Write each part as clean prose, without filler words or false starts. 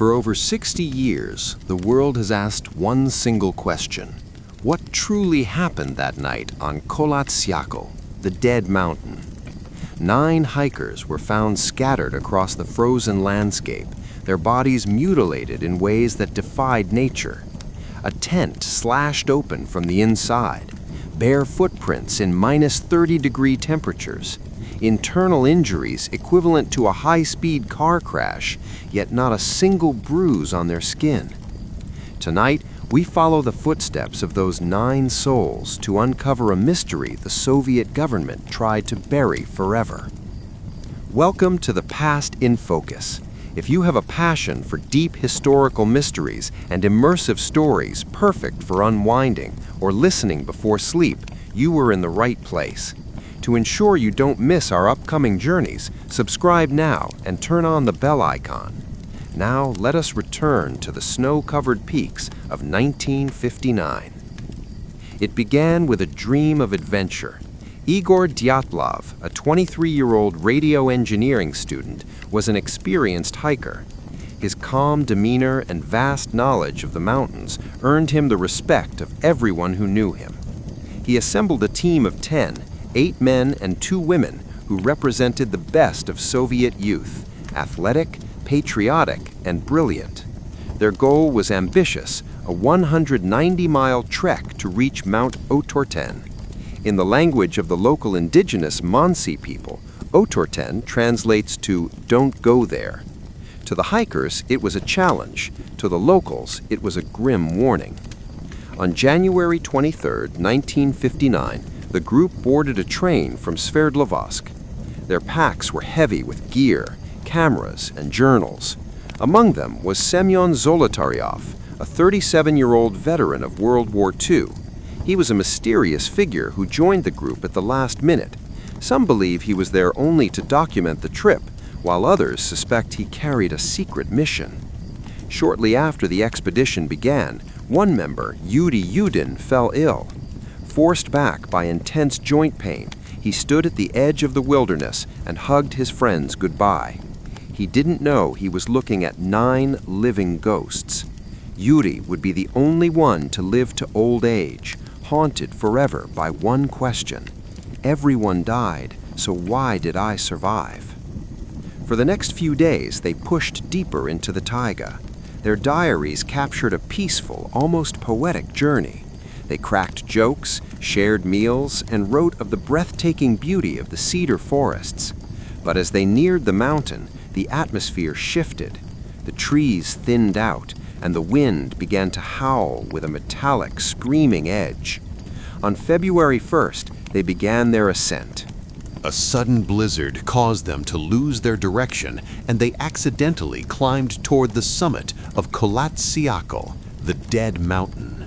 For over 60 years, the world has asked one single question. What truly happened that night on Syakhl, the Dead Mountain? 9 hikers were found scattered across the frozen landscape, their bodies mutilated in ways that defied nature. A tent slashed open from the inside, bare footprints in -30-degree temperatures, internal injuries equivalent to a high-speed car crash, yet not a single bruise on their skin. Tonight, we follow the footsteps of those 9 souls to uncover a mystery the Soviet government tried to bury forever. Welcome to The Past in Focus. If you have a passion for deep historical mysteries and immersive stories perfect for unwinding or listening before sleep, you are in the right place. To ensure you don't miss our upcoming journeys, subscribe now and turn on the bell icon. Now let us return to the snow-covered peaks of 1959. It began with a dream of adventure. Igor Dyatlov, a 23-year-old radio engineering student, was an experienced hiker. His calm demeanor and vast knowledge of the mountains earned him the respect of everyone who knew him. He assembled a team of 10, 8 men and 2 women who represented the best of Soviet youth, athletic, patriotic, and brilliant. Their goal was ambitious, a 190-mile trek to reach Mount Otorten. In the language of the local indigenous Mansi people, Otorten translates to "don't go there." To the hikers, it was a challenge. To the locals, it was a grim warning. On January 23, 1959, the group boarded a train from Sverdlovsk. Their packs were heavy with gear, cameras, and journals. Among them was Semyon Zolotaryov, a 37-year-old veteran of World War II. He was a mysterious figure who joined the group at the last minute. Some believe he was there only to document the trip, while others suspect he carried a secret mission. Shortly after the expedition began, one member, Yuri Yudin, fell ill. Forced back by intense joint pain, he stood at the edge of the wilderness and hugged his friends goodbye. He didn't know he was looking at 9 living ghosts. Yuri would be the only one to live to old age, haunted forever by one question. Everyone died, so why did I survive? For the next few days, they pushed deeper into the taiga. Their diaries captured a peaceful, almost poetic journey. They cracked jokes, shared meals, and wrote of the breathtaking beauty of the cedar forests. But as they neared the mountain, the atmosphere shifted. The trees thinned out, and the wind began to howl with a metallic, screaming edge. On February 1st, they began their ascent. A sudden blizzard caused them to lose their direction, and they accidentally climbed toward the summit of Syakhl, the Dead Mountain.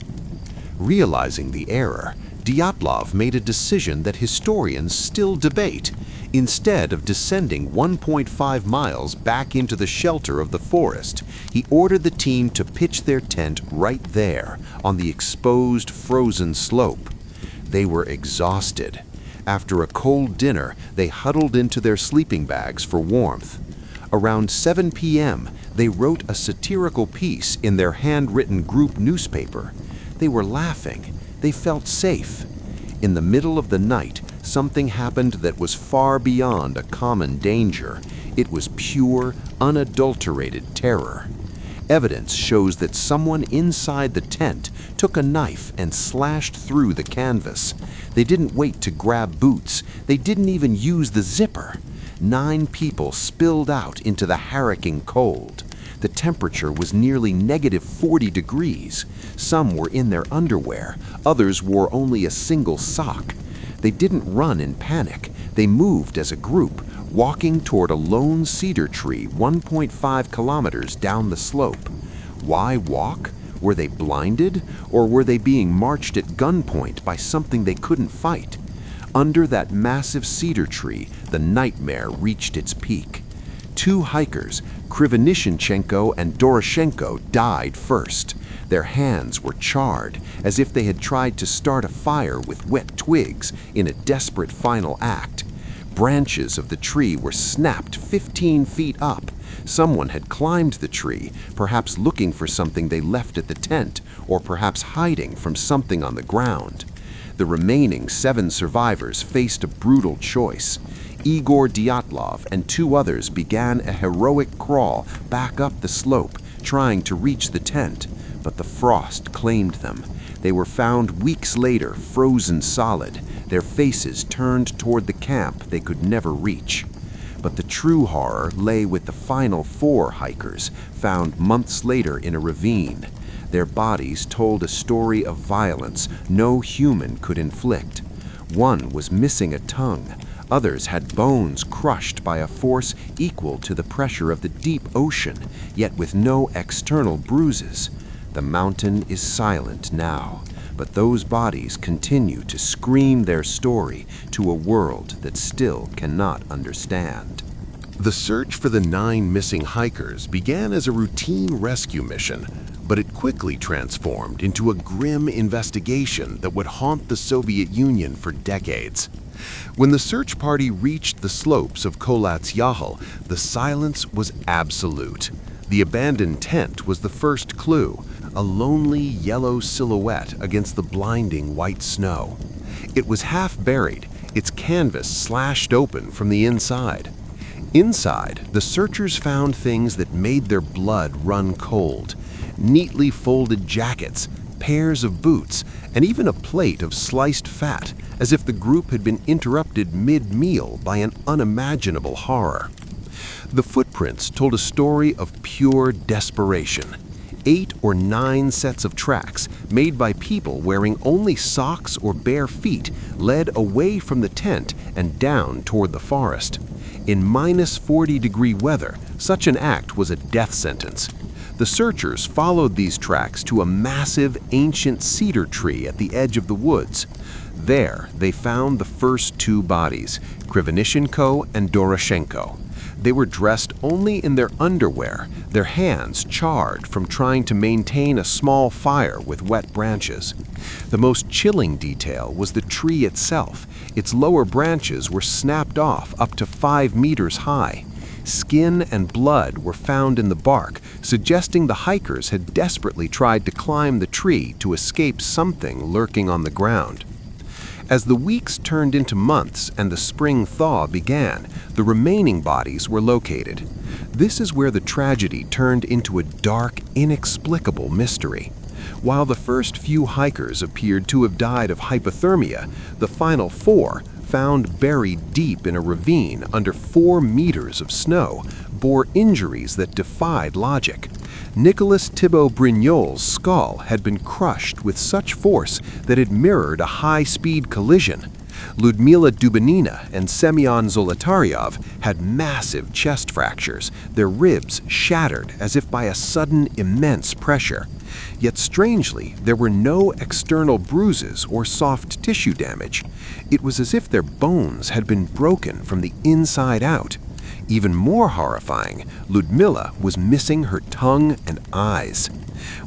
Realizing the error, Dyatlov made a decision that historians still debate. Instead of descending 1.5 miles back into the shelter of the forest, he ordered the team to pitch their tent right there, on the exposed, frozen slope. They were exhausted. After a cold dinner, they huddled into their sleeping bags for warmth. Around 7 p.m., they wrote a satirical piece in their handwritten group newspaper. They were laughing. They felt safe. In the middle of the night, something happened that was far beyond a common danger. It was pure, unadulterated terror. Evidence shows that someone inside the tent took a knife and slashed through the canvas. They didn't wait to grab boots. They didn't even use the zipper. 9 people spilled out into the harrowing cold. The temperature was nearly -40 degrees. Some were in their underwear. Others wore only a single sock. They didn't run in panic. They moved as a group, walking toward a lone cedar tree 1.5 kilometers down the slope. Why walk? Were they blinded? Or were they being marched at gunpoint by something they couldn't fight? Under that massive cedar tree, the nightmare reached its peak. 2 hikers, Krivonishenchenko and Doroshenko, died first. Their hands were charred, as if they had tried to start a fire with wet twigs in a desperate final act. Branches of the tree were snapped 15 feet up. Someone had climbed the tree, perhaps looking for something they left at the tent, or perhaps hiding from something on the ground. The remaining 7 survivors faced a brutal choice. Igor Dyatlov and 2 others began a heroic crawl back up the slope, trying to reach the tent, but the frost claimed them. They were found weeks later, frozen solid, their faces turned toward the camp they could never reach. But the true horror lay with the final 4 hikers, found months later in a ravine. Their bodies told a story of violence no human could inflict. One was missing a tongue. Others had bones crushed by a force equal to the pressure of the deep ocean, yet with no external bruises. The mountain is silent now, but those bodies continue to scream their story to a world that still cannot understand. The search for the 9 missing hikers began as a routine rescue mission, but it quickly transformed into a grim investigation that would haunt the Soviet Union for decades. When the search party reached the slopes of Kholat Syakhl, the silence was absolute. The abandoned tent was the first clue, a lonely yellow silhouette against the blinding white snow. It was half buried, its canvas slashed open from the inside. Inside, the searchers found things that made their blood run cold. Neatly folded jackets, pairs of boots, and even a plate of sliced fat, as if the group had been interrupted mid-meal by an unimaginable horror. The footprints told a story of pure desperation. 8 or 9 sets of tracks, made by people wearing only socks or bare feet, led away from the tent and down toward the forest. In -40-degree weather, such an act was a death sentence. The searchers followed these tracks to a massive, ancient cedar tree at the edge of the woods. There, they found the first 2 bodies, Krivonishenko and Doroshenko. They were dressed only in their underwear, their hands charred from trying to maintain a small fire with wet branches. The most chilling detail was the tree itself. Its lower branches were snapped off up to 5 meters high. Skin and blood were found in the bark, suggesting the hikers had desperately tried to climb the tree to escape something lurking on the ground. As the weeks turned into months and the spring thaw began, the remaining bodies were located. This is where the tragedy turned into a dark, inexplicable mystery. While the first few hikers appeared to have died of hypothermia, the final 4, found buried deep in a ravine under 4 meters of snow, bore injuries that defied logic. Nicolas Thibault Brignol's skull had been crushed with such force that it mirrored a high-speed collision. Ludmila Dubinina and Semyon Zolotaryov had massive chest fractures, their ribs shattered as if by a sudden immense pressure. Yet strangely, there were no external bruises or soft tissue damage. It was as if their bones had been broken from the inside out. Even more horrifying, Ludmila was missing her tongue and eyes.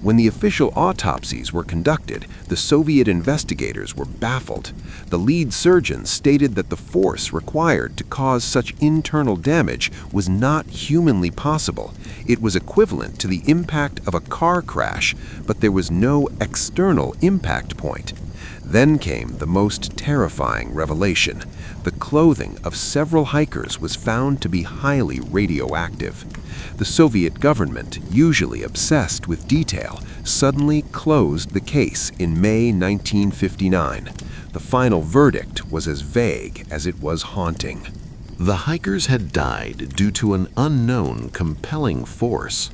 When the official autopsies were conducted, the Soviet investigators were baffled. The lead surgeon stated that the force required to cause such internal damage was not humanly possible. It was equivalent to the impact of a car crash, but there was no external impact point. Then came the most terrifying revelation. The clothing of several hikers was found to be highly radioactive. The Soviet government, usually obsessed with detail, suddenly closed the case in May 1959. The final verdict was as vague as it was haunting. The hikers had died due to an unknown compelling force.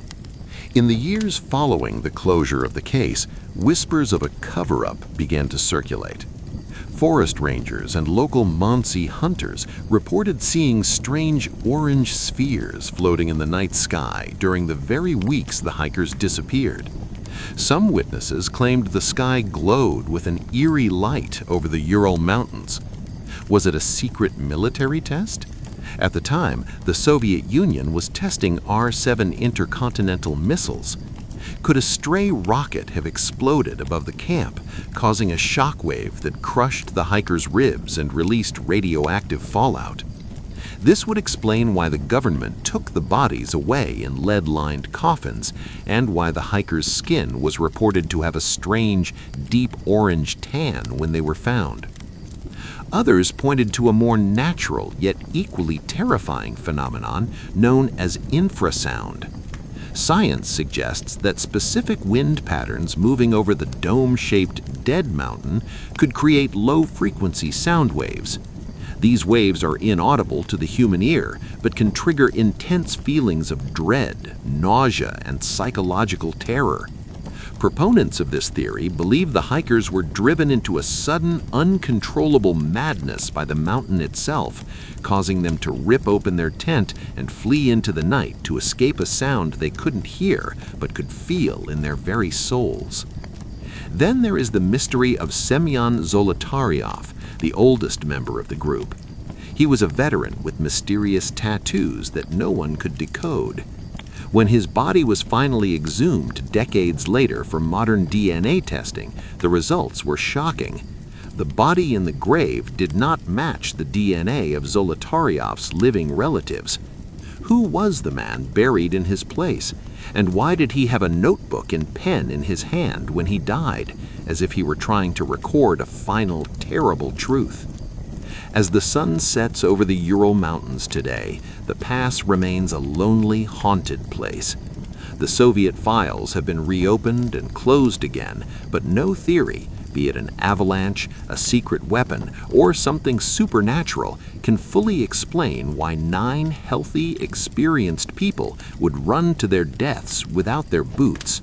In the years following the closure of the case, whispers of a cover-up began to circulate. Forest rangers and local Mansi hunters reported seeing strange orange spheres floating in the night sky during the very weeks the hikers disappeared. Some witnesses claimed the sky glowed with an eerie light over the Ural Mountains. Was it a secret military test? At the time, the Soviet Union was testing R-7 intercontinental missiles. Could a stray rocket have exploded above the camp, causing a shockwave that crushed the hikers' ribs and released radioactive fallout? This would explain why the government took the bodies away in lead-lined coffins and why the hikers' skin was reported to have a strange, deep orange tan when they were found. Others pointed to a more natural yet equally terrifying phenomenon known as infrasound. Science suggests that specific wind patterns moving over the dome-shaped dead mountain could create low-frequency sound waves. These waves are inaudible to the human ear, but can trigger intense feelings of dread, nausea, and psychological terror. Proponents of this theory believe the hikers were driven into a sudden, uncontrollable madness by the mountain itself, causing them to rip open their tent and flee into the night to escape a sound they couldn't hear but could feel in their very souls. Then there is the mystery of Semyon Zolotaryov, the oldest member of the group. He was a veteran with mysterious tattoos that no one could decode. When his body was finally exhumed decades later for modern DNA testing, the results were shocking. The body in the grave did not match the DNA of Zolotaryov's living relatives. Who was the man buried in his place? And why did he have a notebook and pen in his hand when he died, as if he were trying to record a final, terrible truth? As the sun sets over the Ural Mountains today, the pass remains a lonely, haunted place. The Soviet files have been reopened and closed again, but no theory, be it an avalanche, a secret weapon, or something supernatural, can fully explain why 9 healthy, experienced people would run to their deaths without their boots.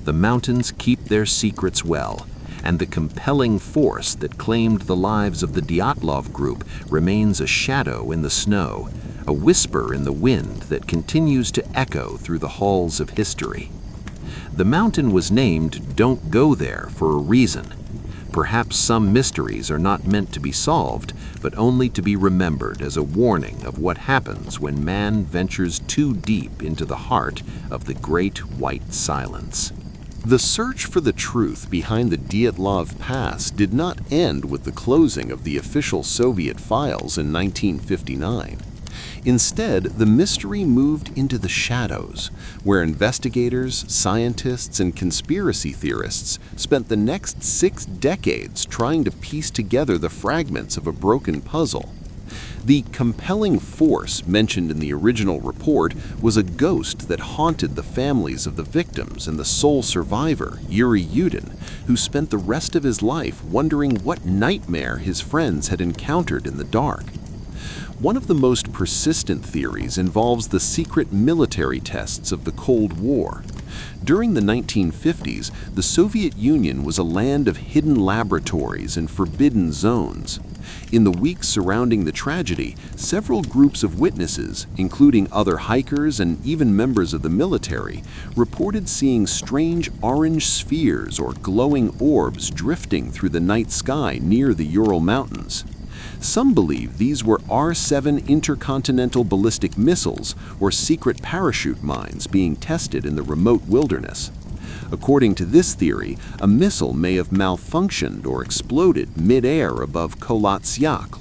The mountains keep their secrets well, and the compelling force that claimed the lives of the Dyatlov group remains a shadow in the snow, a whisper in the wind that continues to echo through the halls of history. The mountain was named "Don't Go There" for a reason. Perhaps some mysteries are not meant to be solved, but only to be remembered as a warning of what happens when man ventures too deep into the heart of the great white silence. The search for the truth behind the Dyatlov Pass did not end with the closing of the official Soviet files in 1959. Instead, the mystery moved into the shadows, where investigators, scientists, and conspiracy theorists spent the next 6 decades trying to piece together the fragments of a broken puzzle. The compelling force mentioned in the original report was a ghost that haunted the families of the victims and the sole survivor, Yuri Yudin, who spent the rest of his life wondering what nightmare his friends had encountered in the dark. One of the most persistent theories involves the secret military tests of the Cold War. During the 1950s, the Soviet Union was a land of hidden laboratories and forbidden zones. In the weeks surrounding the tragedy, several groups of witnesses, including other hikers and even members of the military, reported seeing strange orange spheres or glowing orbs drifting through the night sky near the Ural Mountains. Some believe these were R-7 intercontinental ballistic missiles or secret parachute mines being tested in the remote wilderness. According to this theory, a missile may have malfunctioned or exploded mid-air above Kholat-Syakhl.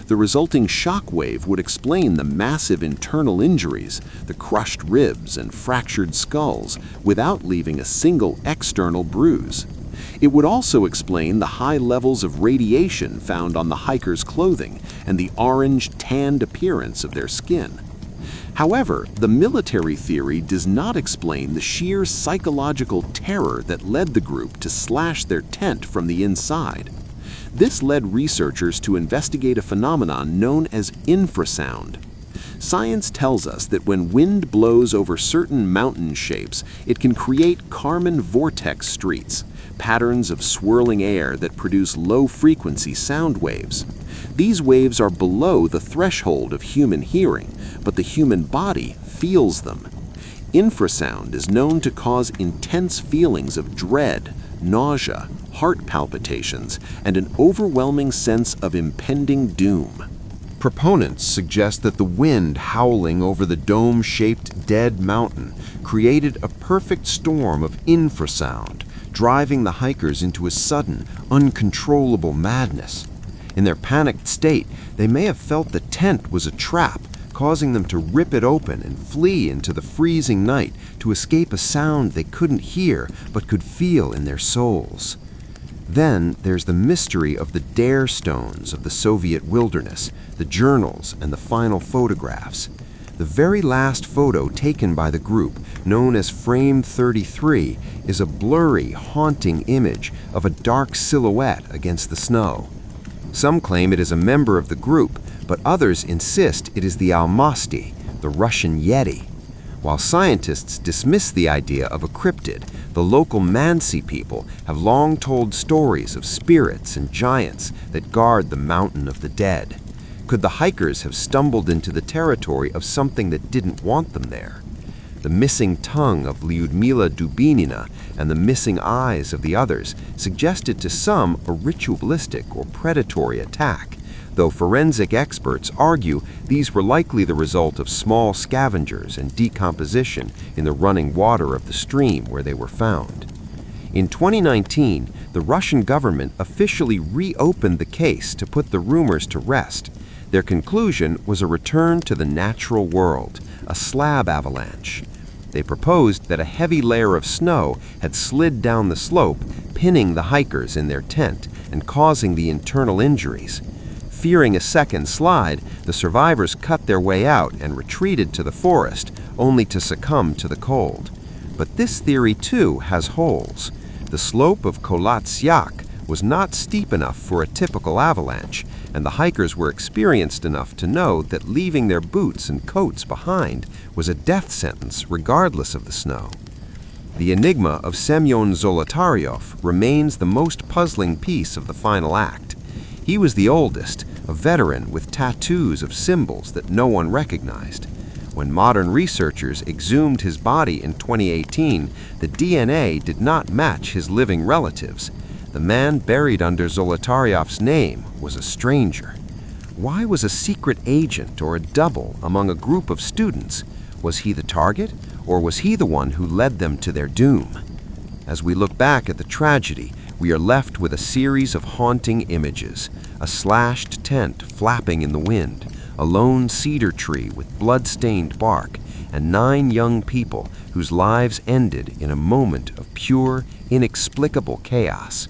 The resulting shock wave would explain the massive internal injuries, the crushed ribs and fractured skulls, without leaving a single external bruise. It would also explain the high levels of radiation found on the hikers' clothing and the orange, tanned appearance of their skin. However, the military theory does not explain the sheer psychological terror that led the group to slash their tent from the inside. This led researchers to investigate a phenomenon known as infrasound. Science tells us that when wind blows over certain mountain shapes, it can create Kármán vortex streets, patterns of swirling air that produce low-frequency sound waves. These waves are below the threshold of human hearing, but the human body feels them. Infrasound is known to cause intense feelings of dread, nausea, heart palpitations, and an overwhelming sense of impending doom. Proponents suggest that the wind howling over the dome-shaped dead mountain created a perfect storm of infrasound, driving the hikers into a sudden, uncontrollable madness. In their panicked state, they may have felt the tent was a trap, causing them to rip it open and flee into the freezing night to escape a sound they couldn't hear but could feel in their souls. Then there's the mystery of the dare stones of the Soviet wilderness, the journals, and the final photographs. The very last photo taken by the group, known as Frame 33, is a blurry, haunting image of a dark silhouette against the snow. Some claim it is a member of the group, but others insist it is the Almasty, the Russian Yeti. While scientists dismiss the idea of a cryptid, the local Mansi people have long told stories of spirits and giants that guard the mountain of the dead. Could the hikers have stumbled into the territory of something that didn't want them there? The missing tongue of Lyudmila Dubinina and the missing eyes of the others suggested to some a ritualistic or predatory attack, though forensic experts argue these were likely the result of small scavengers and decomposition in the running water of the stream where they were found. In 2019, the Russian government officially reopened the case to put the rumors to rest. Their conclusion was a return to the natural world, a slab avalanche. They proposed that a heavy layer of snow had slid down the slope, pinning the hikers in their tent and causing the internal injuries. Fearing a second slide, the survivors cut their way out and retreated to the forest, only to succumb to the cold. But this theory, too, has holes. The slope of Kholat-Syakh was not steep enough for a typical avalanche, and the hikers were experienced enough to know that leaving their boots and coats behind was a death sentence regardless of the snow. The enigma of Semyon Zolotaryov remains the most puzzling piece of the final act. He was the oldest, a veteran with tattoos of symbols that no one recognized. When modern researchers exhumed his body in 2018, the DNA did not match his living relatives. The man buried under Zolotaryov's name was a stranger. Why was a secret agent or a double among a group of students? Was he the target, or was he the one who led them to their doom? As we look back at the tragedy, we are left with a series of haunting images: a slashed tent flapping in the wind, a lone cedar tree with blood-stained bark, and 9 young people whose lives ended in a moment of pure, inexplicable chaos.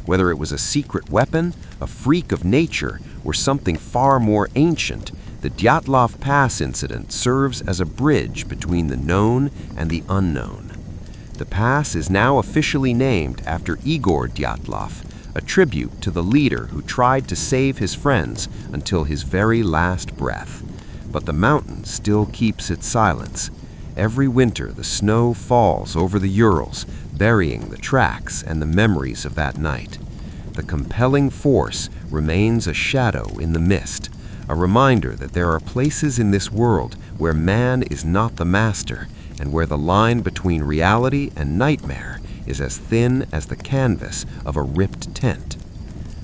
Whether it was a secret weapon, a freak of nature, or something far more ancient, the Dyatlov Pass incident serves as a bridge between the known and the unknown. The pass is now officially named after Igor Dyatlov, a tribute to the leader who tried to save his friends until his very last breath. But the mountain still keeps its silence. Every winter the snow falls over the Urals, burying the tracks and the memories of that night. The compelling force remains a shadow in the mist, a reminder that there are places in this world where man is not the master, and where the line between reality and nightmare is as thin as the canvas of a ripped tent.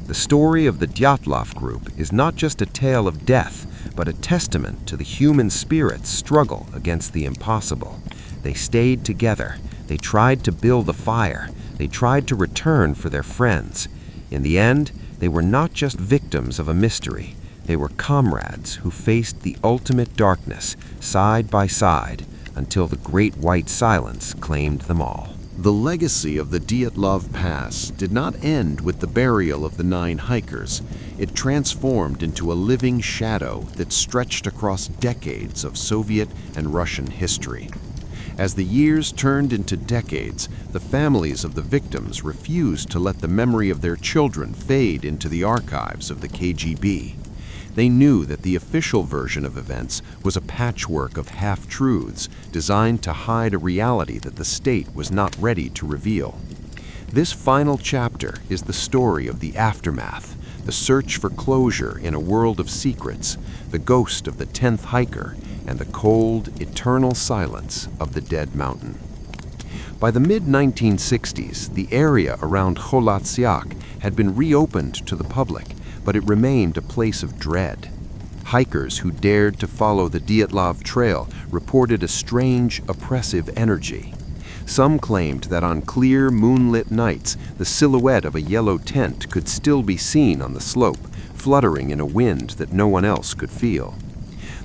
The story of the Dyatlov group is not just a tale of death, but a testament to the human spirit's struggle against the impossible. They stayed together. They tried to build a fire. They tried to return for their friends. In the end, they were not just victims of a mystery. They were comrades who faced the ultimate darkness side by side until the great white silence claimed them all. The legacy of the Dyatlov Pass did not end with the burial of the 9 hikers. It transformed into a living shadow that stretched across decades of Soviet and Russian history. As the years turned into decades, the families of the victims refused to let the memory of their children fade into the archives of the KGB. They knew that the official version of events was a patchwork of half-truths designed to hide a reality that the state was not ready to reveal. This final chapter is the story of the aftermath, the search for closure in a world of secrets, the ghost of the 10th hiker, and the cold, eternal silence of the dead mountain. By the mid-1960s, the area around Kholat-Syakh had been reopened to the public, but it remained a place of dread. Hikers who dared to follow the Dyatlov Trail reported a strange, oppressive energy. Some claimed that on clear, moonlit nights, the silhouette of a yellow tent could still be seen on the slope, fluttering in a wind that no one else could feel.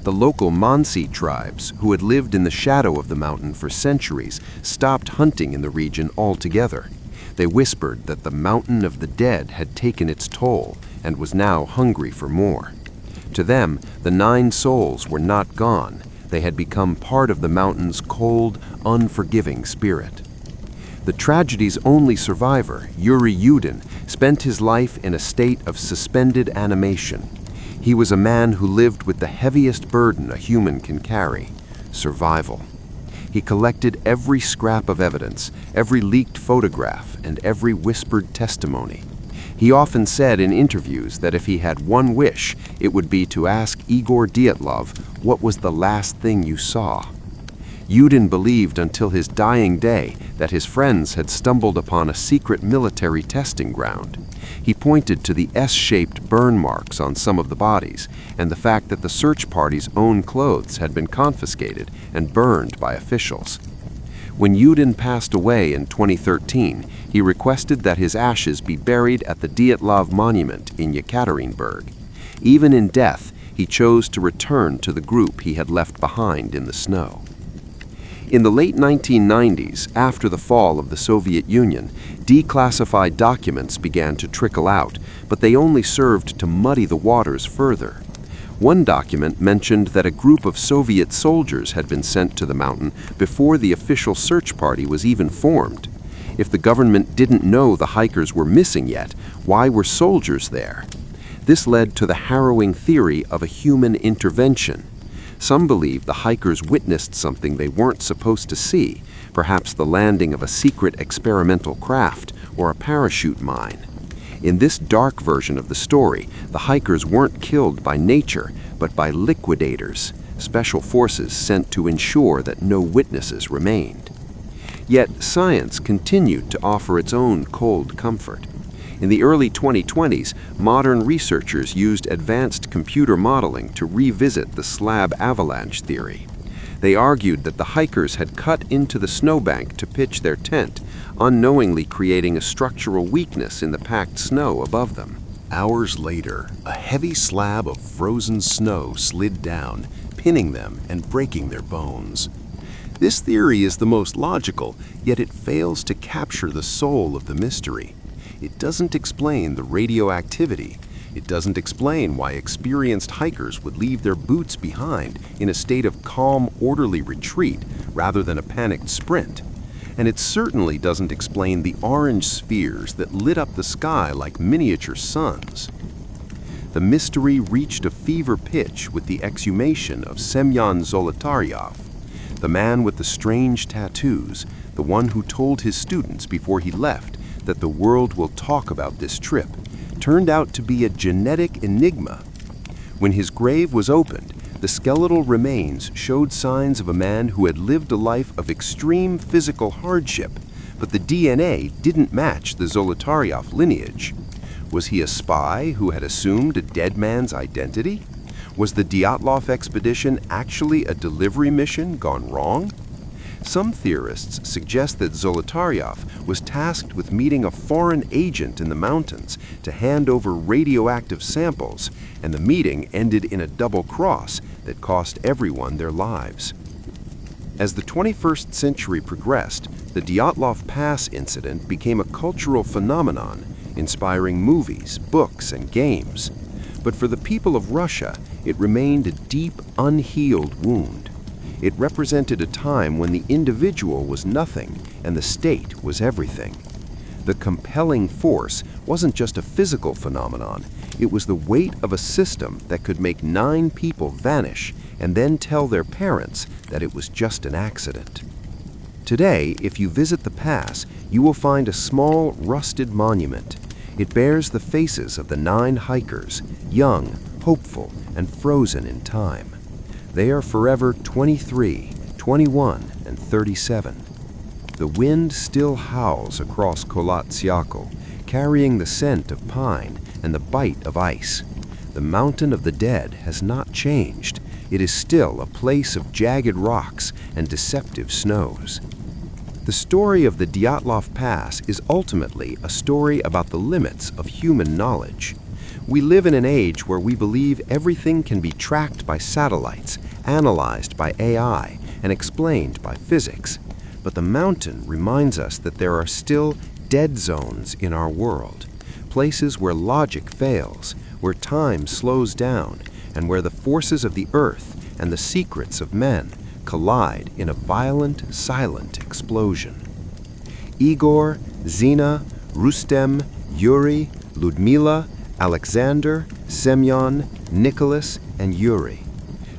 The local Mansi tribes, who had lived in the shadow of the mountain for centuries, stopped hunting in the region altogether. They whispered that the mountain of the dead had taken its toll and was now hungry for more. To them, the 9 souls were not gone. They had become part of the mountain's cold, unforgiving spirit. The tragedy's only survivor, Yuri Yudin, spent his life in a state of suspended animation. He was a man who lived with the heaviest burden a human can carry: survival. He collected every scrap of evidence, every leaked photograph, and every whispered testimony. He often said in interviews that if he had one wish, it would be to ask Igor Dyatlov, "What was the last thing you saw?" Yudin believed until his dying day that his friends had stumbled upon a secret military testing ground. He pointed to the S-shaped burn marks on some of the bodies and the fact that the search party's own clothes had been confiscated and burned by officials. When Yudin passed away in 2013, he requested that his ashes be buried at the Dyatlov Monument in Yekaterinburg. Even in death, he chose to return to the group he had left behind in the snow. In the late 1990s, after the fall of the Soviet Union, declassified documents began to trickle out, but they only served to muddy the waters further. One document mentioned that a group of Soviet soldiers had been sent to the mountain before the official search party was even formed. If the government didn't know the hikers were missing yet, why were soldiers there? This led to the harrowing theory of a human intervention. Some believe the hikers witnessed something they weren't supposed to see, perhaps the landing of a secret experimental craft or a parachute mine. In this dark version of the story, the hikers weren't killed by nature, but by liquidators, special forces sent to ensure that no witnesses remained. Yet science continued to offer its own cold comfort. In the early 2020s, modern researchers used advanced computer modeling to revisit the slab avalanche theory. They argued that the hikers had cut into the snowbank to pitch their tent, unknowingly creating a structural weakness in the packed snow above them. Hours later, a heavy slab of frozen snow slid down, pinning them and breaking their bones. This theory is the most logical, yet it fails to capture the soul of the mystery. It doesn't explain the radioactivity. It doesn't explain why experienced hikers would leave their boots behind in a state of calm, orderly retreat rather than a panicked sprint. And it certainly doesn't explain the orange spheres that lit up the sky like miniature suns. The mystery reached a fever pitch with the exhumation of Semyon Zolotaryov, the man with the strange tattoos, the one who told his students before he left that the world will talk about this trip, turned out to be a genetic enigma. When his grave was opened, the skeletal remains showed signs of a man who had lived a life of extreme physical hardship, but the DNA didn't match the Zolotaryov lineage. Was he a spy who had assumed a dead man's identity? Was the Dyatlov expedition actually a delivery mission gone wrong? Some theorists suggest that Zolotaryov was tasked with meeting a foreign agent in the mountains to hand over radioactive samples, and the meeting ended in a double cross that cost everyone their lives. As the 21st century progressed, the Dyatlov Pass incident became a cultural phenomenon, inspiring movies, books, and games. But for the people of Russia, it remained a deep, unhealed wound. It represented a time when the individual was nothing and the state was everything. The compelling force wasn't just a physical phenomenon, it was the weight of a system that could make 9 people vanish and then tell their parents that it was just an accident. Today, if you visit the pass, you will find a small, rusted monument. It bears the faces of the 9 hikers, young, hopeful, and frozen in time. They are forever 23, 21, and 37. The wind still howls across Kholat Syakhl, carrying the scent of pine and the bite of ice. The mountain of the dead has not changed. It is still a place of jagged rocks and deceptive snows. The story of the Dyatlov Pass is ultimately a story about the limits of human knowledge. We live in an age where we believe everything can be tracked by satellites, analyzed by AI, and explained by physics. But the mountain reminds us that there are still dead zones in our world, places where logic fails, where time slows down, and where the forces of the earth and the secrets of men collide in a violent, silent explosion. Igor, Zina, Rustem, Yuri, Ludmila, Alexander, Semyon, Nicholas, and Yuri.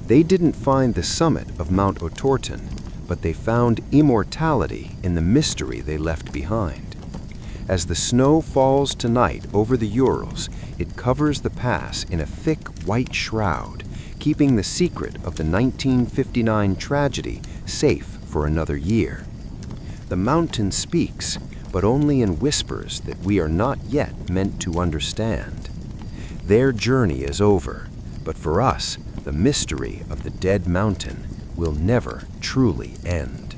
They didn't find the summit of Mount Otorten, but they found immortality in the mystery they left behind. As the snow falls tonight over the Urals, it covers the pass in a thick white shroud, keeping the secret of the 1959 tragedy safe for another year. The mountain speaks, but only in whispers that we are not yet meant to understand. Their journey is over, but for us, the mystery of the dead mountain will never truly end.